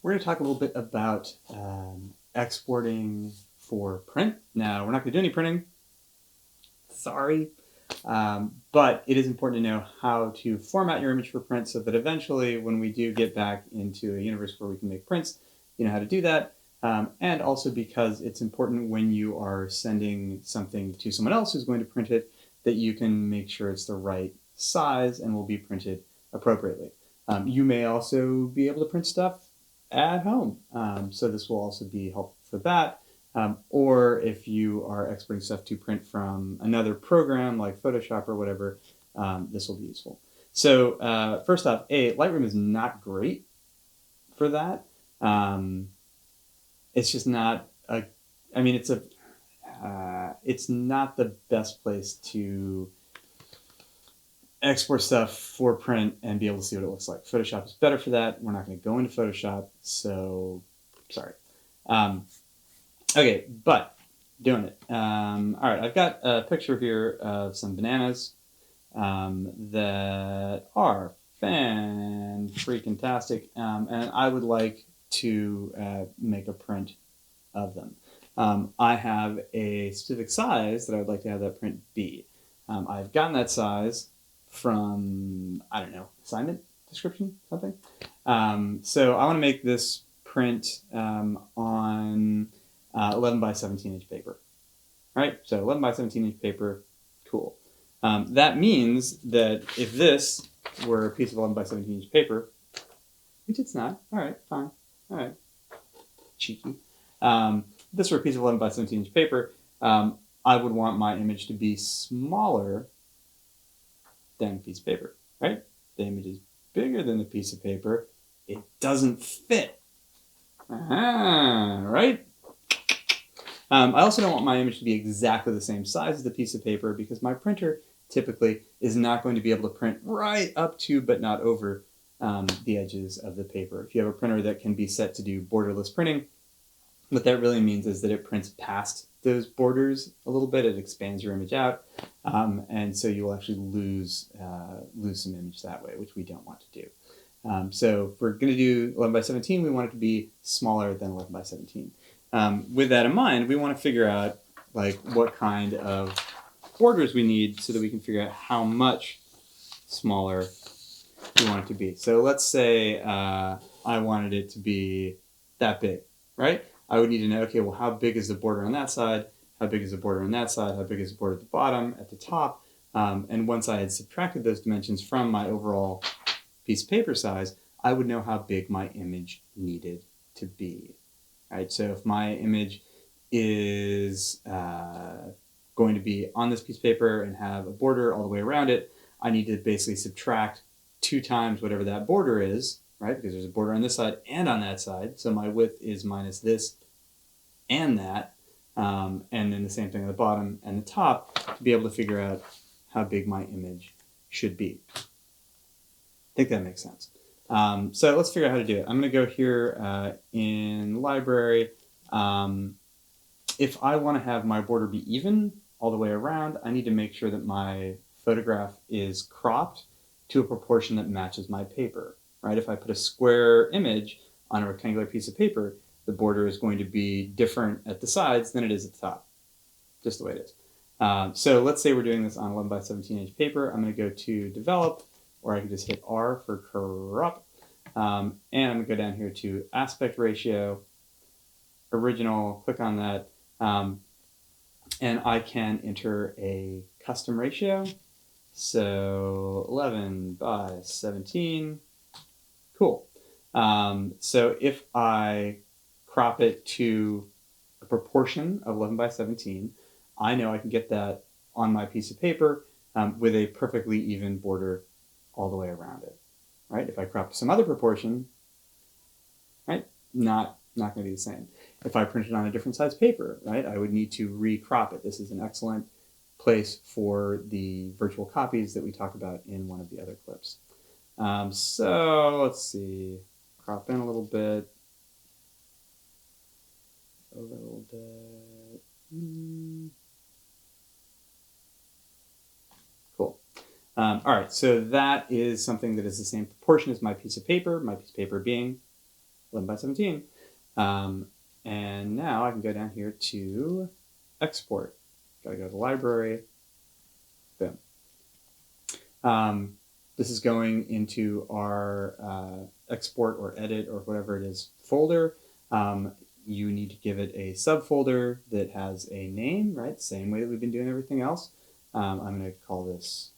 We're going to talk a little bit about exporting for print. Now, we're not going to do any printing. Sorry. But it is important to know how to format your image for print so that eventually when we do get back into a universe where we can make prints, you know how to do that. And also because it's important when you are sending something to someone else who's going to print it, that you can make sure it's the right size and will be printed appropriately. You may also be able to print stuff at home. So this will also be helpful for that. Or if you are exporting stuff to print from another program like Photoshop or whatever, this will be useful. So first off, Lightroom is not great for that. It's just not it's not the best place to export stuff for print and be able to see what it looks like. Photoshop is better for that. We're not going to go into Photoshop, so sorry. Okay, but doing it. All right, I've got a picture here of some bananas that are fan-freaking-tastic, and I would like to make a print of them. I have a specific size that I would like to have that print be. I've gotten that size from, I don't know, assignment description, something. So I want to make this print on 11 by 17 inch paper, right? So 11 by 17 inch paper, cool. That means that if this were a piece of 11 by 17 inch paper, which it's not, all right, fine, all right, cheeky. If this were a piece of 11 by 17 inch paper, I would want my image to be smaller than a piece of paper, right? The image is bigger than the piece of paper. It doesn't fit, right? I also don't want my image to be exactly the same size as the piece of paper because my printer typically is not going to be able to print right up to but not over the edges of the paper. If you have a printer that can be set to do borderless printing, what that really means is that it prints past those borders a little bit. It expands your image out, and so you will actually lose some image that way, which we don't want to do. So if we're going to do 11 by 17, we want it to be smaller than 11 by 17. With that in mind, we want to figure out like what kind of borders we need so that we can figure out how much smaller we want it to be. So let's say I wanted it to be that big, right? I would need to know, okay, well, how big is the border on that side? How big is the border on that side? How big is the border at the bottom, at the top? And once I had subtracted those dimensions from my overall piece of paper size, I would know how big my image needed to be. Right? So if my image is going to be on this piece of paper and have a border all the way around it, I need to basically subtract 2 times whatever that border is, right? Because there's a border on this side and on that side. So my width is minus this and that. And then the same thing at the bottom and the top to be able to figure out how big my image should be. I think that makes sense. So let's figure out how to do it. I'm going to go here in library. If I want to have my border be even all the way around, I need to make sure that my photograph is cropped to a proportion that matches my paper. Right? If I put a square image on a rectangular piece of paper, the border is going to be different at the sides than it is at the top. Just the way it is. So let's say we're doing this on 11 by 17 inch paper. I'm going to go to develop, or I can just hit R for crop. And I'm going to go down here to aspect ratio, original, click on that. And I can enter a custom ratio. So 11 by 17. Cool. So if I crop it to a proportion of 11 by 17, I know I can get that on my piece of paper with a perfectly even border all the way around it, right? If I crop some other proportion, right, not going to be the same. If I print it on a different size paper, right, I would need to re-crop it. This is an excellent place for the virtual copies that we talk about in one of the other clips. So let's see, crop in a little bit, over a little bit. Cool. All right, so that is something that is the same proportion as my piece of paper being 11 by 17. And now I can go down here to export. Gotta go to the library. Boom. This is going into our export or edit or whatever it is folder. You need to give it a subfolder that has a name, right? Same way that we've been doing everything else. I'm going to call this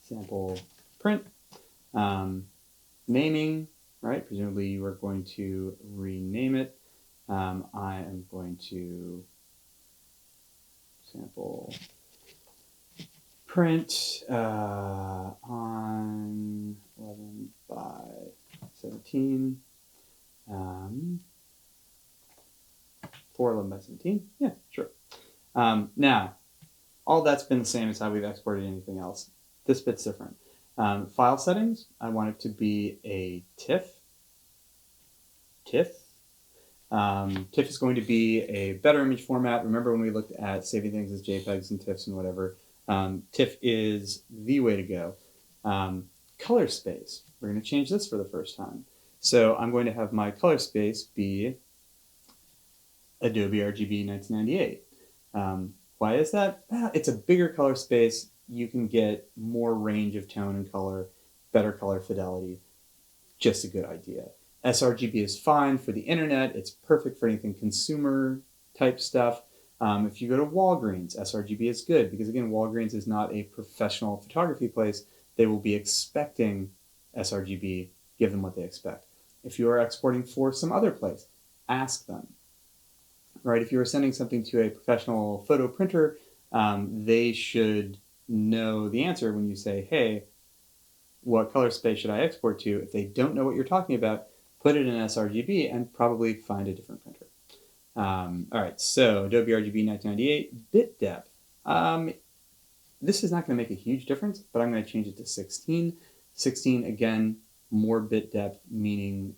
sample print. Naming, right? Presumably you are going to rename it. I am going to sample print on 11 by 17 for 11 by 17. Yeah, sure. Now, all that's been the same as how we've exported anything else. This bit's different. File settings, I want it to be a TIFF. TIFF is going to be a better image format. Remember when we looked at saving things as JPEGs and TIFFs and whatever, TIFF is the way to go. Color space, we're going to change this for the first time. So I'm going to have my color space be Adobe Rgb 1998. Why is that? It's a bigger color space. You can get more range of tone and color, better color fidelity. Just a good idea. sRGB is fine for the internet. It's perfect for anything consumer type stuff. If you go to Walgreens, sRGB is good because, again, Walgreens is not a professional photography place. They will be expecting sRGB. Give them what they expect. If you are exporting for some other place, ask them. Right? If you are sending something to a professional photo printer, they should know the answer when you say, hey, what color space should I export to? If they don't know what you're talking about, put it in sRGB and probably find a different printer. All right, so Adobe Rgb 1998, bit depth. This is not going to make a huge difference, but I'm going to change it to 16. 16, again, more bit depth, meaning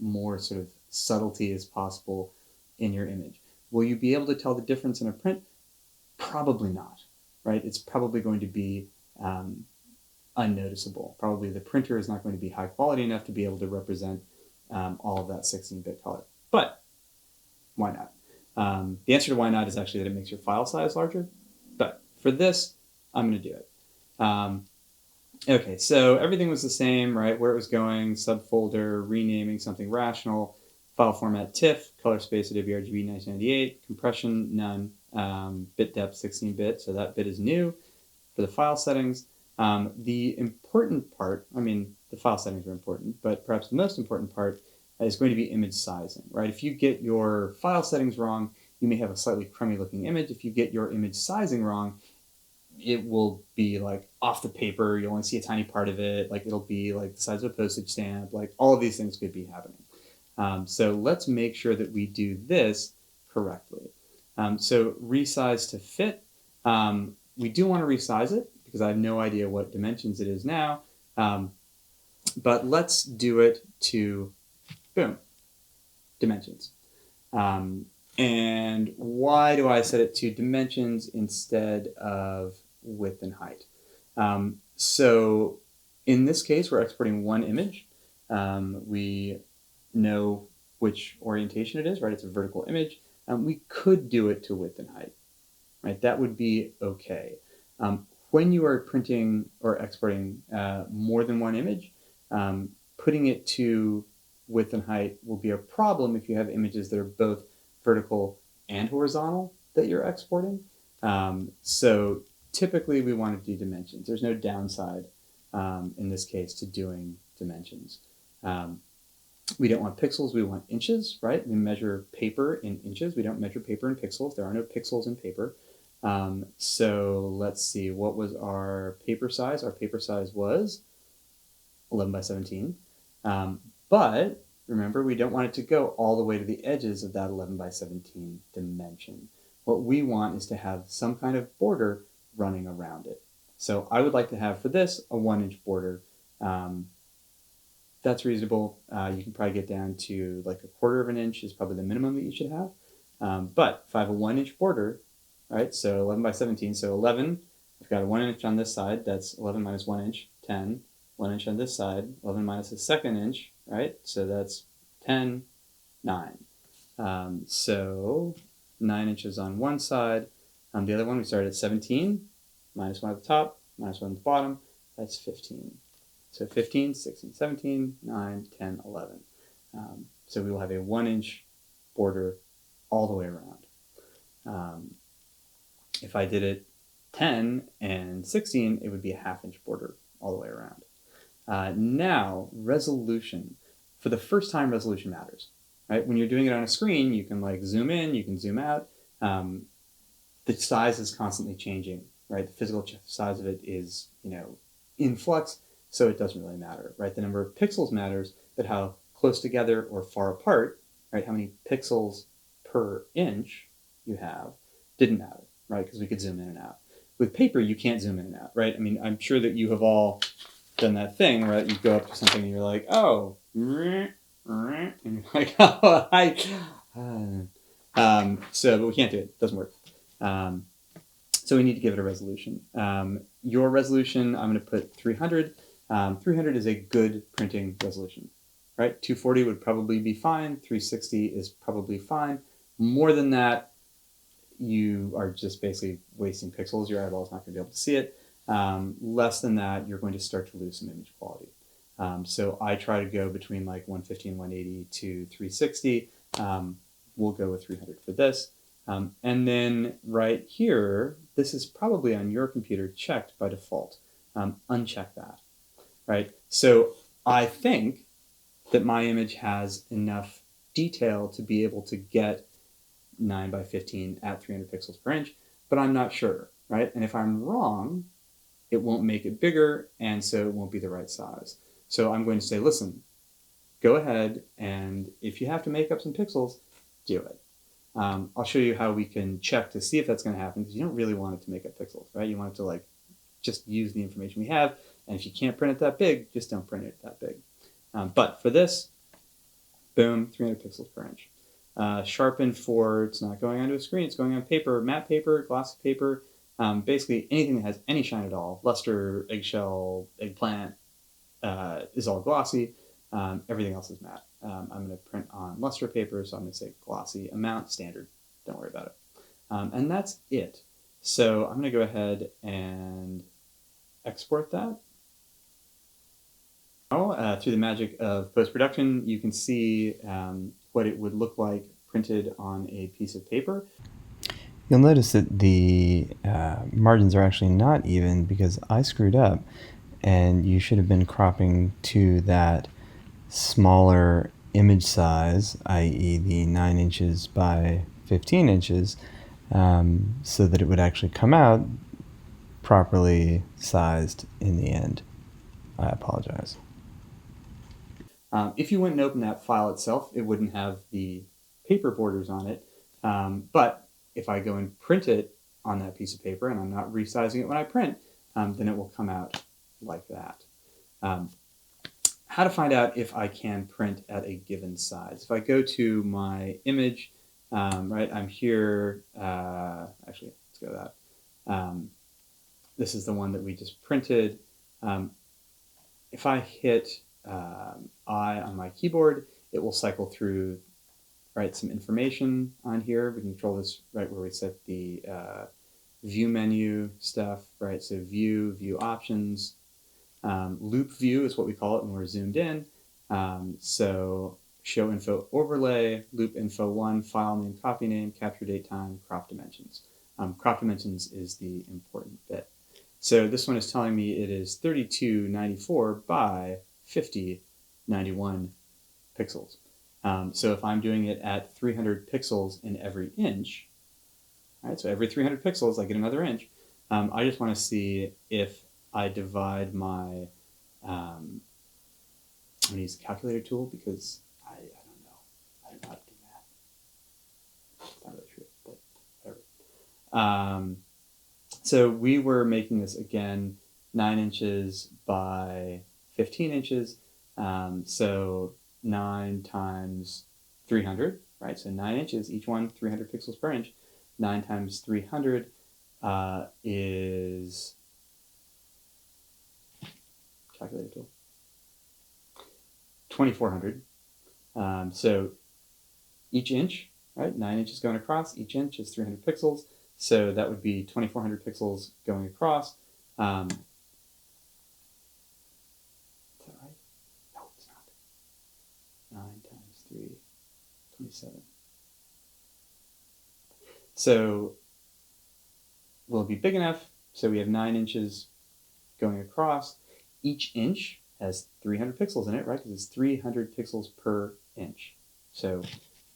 more sort of subtlety as possible in your image. Will you be able to tell the difference in a print? Probably not, right? It's probably going to be unnoticeable. Probably the printer is not going to be high quality enough to be able to represent all of that 16-bit color. But why not? The answer to why not is actually that it makes your file size larger. But for this, I'm going to do it. Okay, so everything was the same, right? Where it was going, subfolder, renaming something rational, file format TIFF, color space Adobe Rgb 1998, compression none, bit depth 16-bit, so that bit is new. For the file settings, the important part, I mean, the file settings are important, but perhaps the most important part is going to be image sizing, right? If you get your file settings wrong, you may have a slightly crummy looking image. If you get your image sizing wrong, it will be like off the paper. You'll only see a tiny part of it. Like it'll be like the size of a postage stamp. Like all of these things could be happening. So let's make sure that we do this correctly. So resize to fit. We do want to resize it because I have no idea what dimensions it is now. But let's do it to, boom, dimensions. And why do I set it to dimensions instead of width and height? So in this case, we're exporting one image. We know which orientation it is, right? It's a vertical image. We could do it to width and height, right? That would be okay. When you are printing or exporting more than one image, putting it to width and height will be a problem if you have images that are both vertical and horizontal that you're exporting. So typically we want to do dimensions. There's no downside in this case to doing dimensions. We don't want pixels, we want inches, right? We measure paper in inches. We don't measure paper in pixels. There are no pixels in paper. So let's see, what was our paper size? Our paper size was 11 by 17. But remember, we don't want it to go all the way to the edges of that 11 by 17 dimension. What we want is to have some kind of border running around it. So I would like to have, for this, a 1-inch border. That's reasonable. You can probably get down to like 1/4 of an inch is probably the minimum that you should have. But if I have a 1-inch border, right, so 11 by 17, so 11, I've got a 1 inch on this side, that's 11 minus 1 inch, 10. 1 inch on this side, 11 minus the second inch, right? So that's 10, 9. So 9 inches on one side. On the other one, we started at 17, minus 1 at the top, minus 1 at the bottom. That's 15. So 15, 16, 17, 9, 10, 11. So we will have a 1 inch border all the way around. If I did it 10 and 16, it would be a ½ inch border all the way around. Now, resolution. For the first time, resolution matters. Right? When you're doing it on a screen, you can like zoom in, you can zoom out. The size is constantly changing, right? The physical size of it is, in flux, so it doesn't really matter, right? The number of pixels matters, but how close together or far apart, right? How many pixels per inch you have didn't matter, right? Because we could zoom in and out. With paper, you can't zoom in and out, right? I mean, I'm sure that you have all done that thing, right? You go up to something and you're like, oh, and you're like, oh, but we can't do it. It doesn't work. So we need to give it a resolution. Your resolution, I'm going to put 300. 300 is a good printing resolution, right? 240 would probably be fine. 360 is probably fine. More than that, you are just basically wasting pixels. Your eyeball is not going to be able to see it. Less than that, you're going to start to lose some image quality. So I try to go between like 150 and 180 to 360. We'll go with 300 for this. And then right here, this is probably on your computer checked by default. Uncheck that, right? So I think that my image has enough detail to be able to get 9 by 15 at 300 pixels per inch, but I'm not sure, right? And if I'm wrong, it won't make it bigger, and so it won't be the right size. So I'm going to say, listen, go ahead, and if you have to make up some pixels, do it. I'll show you how we can check to see if that's going to happen, because you don't really want it to make up pixels, right? You want it to like just use the information we have, and if you can't print it that big, just don't print it that big. But for this, boom, 300 pixels per inch. Sharpen for, it's not going onto a screen, it's going on paper, matte paper, glossy paper, basically anything that has any shine at all. Luster, eggshell, eggplant is all glossy. Everything else is matte. I'm going to print on luster paper, so I'm going to say glossy amount, standard. Don't worry about it. And that's it. So I'm going to go ahead and export that. Now, through the magic of post-production, you can see what it would look like printed on a piece of paper. You'll notice that the margins are actually not even because I screwed up, and you should have been cropping to that smaller image size, i.e. the 9 inches by 15 inches, so that it would actually come out properly sized in the end. I apologize. If you went and opened that file itself, it wouldn't have the paper borders on it. But if I go and print it on that piece of paper, and I'm not resizing it when I print, then it will come out like that. How to find out if I can print at a given size. If I go to my image, right, I'm here, actually, let's go to that. This is the one that we just printed. If I hit I on my keyboard, it will cycle through, right, some information on here. We can control this right where we set the view menu stuff, right? So view options. Loop view is what we call it when we're zoomed in. So show info overlay, loop info 1, file name, copy name, capture date time, crop dimensions. Crop dimensions is the important bit. So this one is telling me it is 3294 by 5091 pixels. So if I'm doing it at 300 pixels in every inch, right, so every 300 pixels I get another inch, I just want to see if I divide my, I'm going to use the calculator tool because I don't know. I don't know how to do math. It's not really true, but whatever. So we were making this again 9 inches by 15 inches. So 9 times 300, right? So 9 inches, each one 300 pixels per inch. 9 times 300 is calculator tool. 2400. So each inch, right? 9 inches going across. Each inch is 300 pixels. So that would be 2400 pixels going across. Is that right? No, it's not. 9 times 3, 27. So will it be big enough? So we have 9 inches going across. Each inch has 300 pixels in it, right? Because it's 300 pixels per inch. So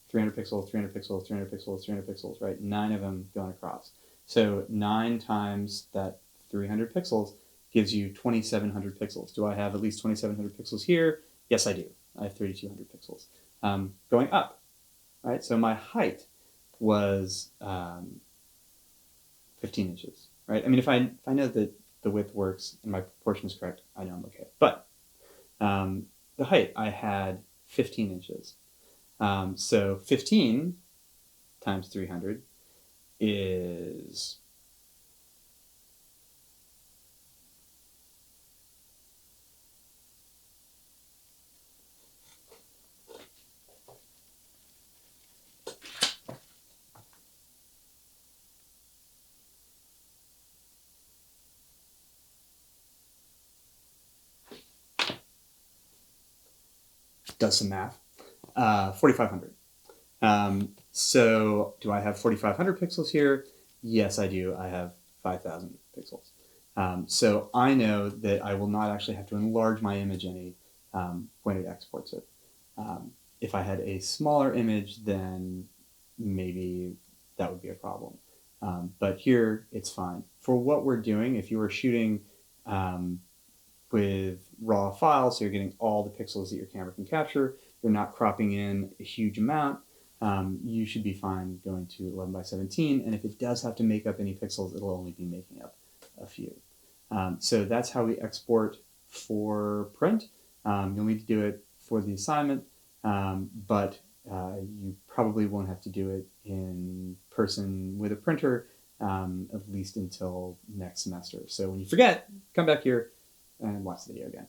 300 pixels, 300 pixels, 300 pixels, 300 pixels, right? 9 of them going across. So 9 times that 300 pixels gives you 2,700 pixels. Do I have at least 2,700 pixels here? Yes, I do. I have 3,200 pixels. Going up, right? So my height was 15 inches, right? I mean, if I know that the width works and my proportion is correct, I know I'm okay. But the height, I had 15 inches. So 15 times 300 is 4,500. So do I have 4,500 pixels here? Yes, I do. I have 5,000 pixels. So I know that I will not actually have to enlarge my image any when it exports it. If I had a smaller image, then maybe that would be a problem. But here, it's fine. For what we're doing, if you were shooting with raw files, so you're getting all the pixels that your camera can capture, you're not cropping in a huge amount, you should be fine going to 11 by 17, and if it does have to make up any pixels, it'll only be making up a few. So that's how we export for print. You'll need to do it for the assignment, but you probably won't have to do it in person with a printer, at least until next semester. So when you forget, come back here and watch the video again.